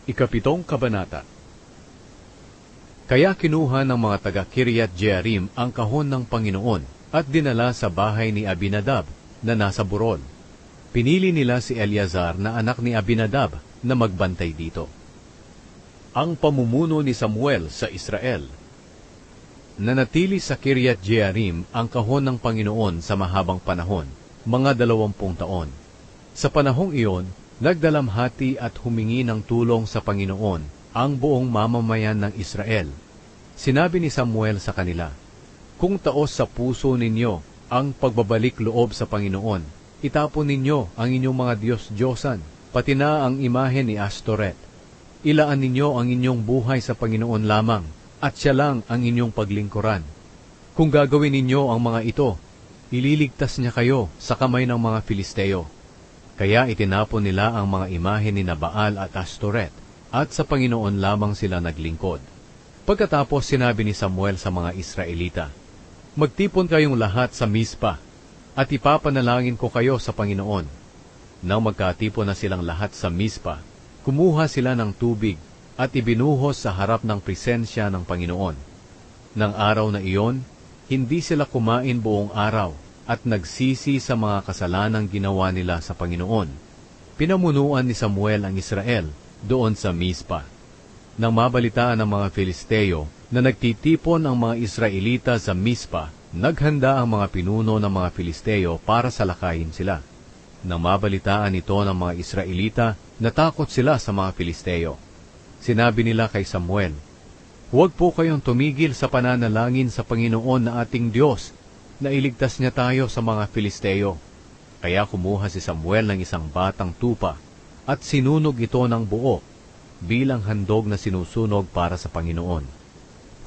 Ikapitong Kabanata. Kaya kinuha ng mga taga-Kiryat Jearim ang kahon ng Panginoon at dinala sa bahay ni Abinadab na nasa burol. Pinili nila si Eleazar na anak ni Abinadab na magbantay dito. Ang pamumuno ni Samuel sa Israel. Nanatili sa Kiryat Jearim ang kahon ng Panginoon sa mahabang panahon, mga 20 taon. Sa panahong iyon, nagdalamhati at humingi ng tulong sa Panginoon ang buong mamamayan ng Israel. Sinabi ni Samuel sa kanila, "Kung taos sa puso ninyo ang pagbabalik loob sa Panginoon, itapon ninyo ang inyong mga Diyos-Diyosan, pati na ang imahe ni Astoret. Ilaan ninyo ang inyong buhay sa Panginoon lamang, at siya lang ang inyong paglingkuran. Kung gagawin ninyo ang mga ito, ililigtas niya kayo sa kamay ng mga Filisteo." Kaya itinapon nila ang mga imahe ni Baal at Astoret, at sa Panginoon lamang sila naglingkod. Pagkatapos sinabi ni Samuel sa mga Israelita, "Magtipon kayong lahat sa Mispa, at ipapanalangin ko kayo sa Panginoon." Nang magkatipon na silang lahat sa Mispa, kumuha sila ng tubig at ibinuhos sa harap ng presensya ng Panginoon. Nang araw na iyon, hindi sila kumain buong araw, at nagsisi sa mga kasalanang ginawa nila sa Panginoon. Pinamunuan ni Samuel ang Israel doon sa Mispa. Nang mabalitaan ng mga Filisteo na nagtitipon ang mga Israelita sa Mispa, naghanda ang mga pinuno ng mga Filisteo para salakayin sila. Nang mabalitaan ito ng mga Israelita, natakot sila sa mga Filisteo. Sinabi nila kay Samuel, "Huwag po kayong tumigil sa pananalangin sa Panginoon na ating Diyos, na iligtas niya tayo sa mga Filisteo." Kaya kumuha si Samuel ng isang batang tupa at sinunog ito ng buo bilang handog na sinusunog para sa Panginoon.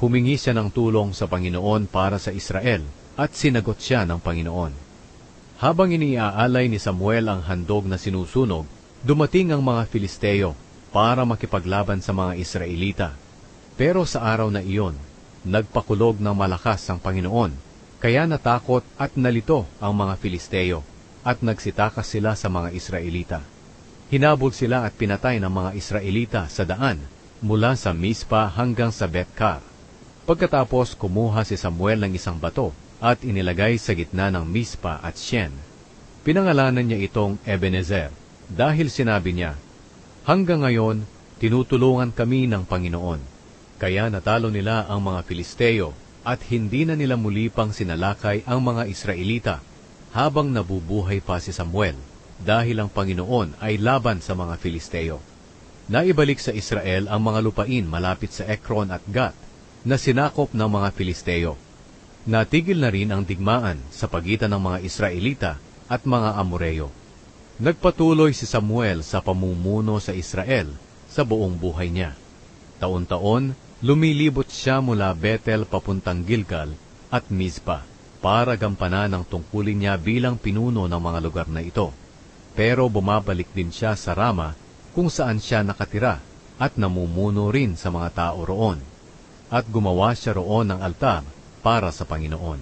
Humingi siya ng tulong sa Panginoon para sa Israel at sinagot siya ng Panginoon. Habang iniaalay ni Samuel ang handog na sinusunog, dumating ang mga Filisteo para makipaglaban sa mga Israelita. Pero sa araw na iyon, nagpakulog ng malakas ang Panginoon. Kaya natakot at nalito ang mga Filisteo, at nagsitakas sila sa mga Israelita. Hinabol sila at pinatay ng mga Israelita sa daan, mula sa Mispa hanggang sa Betkar. Pagkatapos kumuha si Samuel ng isang bato, at inilagay sa gitna ng Mispa at Shen. Pinangalanan niya itong Ebenezer, dahil sinabi niya, "Hanggang ngayon, tinutulungan kami ng Panginoon." Kaya natalo nila ang mga Filisteo, at hindi na nila muli pang sinalakay ang mga Israelita habang nabubuhay pa si Samuel, dahil ang Panginoon ay laban sa mga Filisteo. Naibalik sa Israel ang mga lupain malapit sa Ekron at Gat na sinakop ng mga Filisteo. Natigil na rin ang digmaan sa pagitan ng mga Israelita at mga Amoreo. Nagpatuloy si Samuel sa pamumuno sa Israel sa buong buhay niya. Taon-taon, lumilibot siya mula Bethel papuntang Gilgal at Mizpa para gampanan ang tungkulin niya bilang pinuno ng mga lugar na ito. Pero bumabalik din siya sa Rama kung saan siya nakatira at namumuno rin sa mga tao roon. At gumawa siya roon ng altar para sa Panginoon.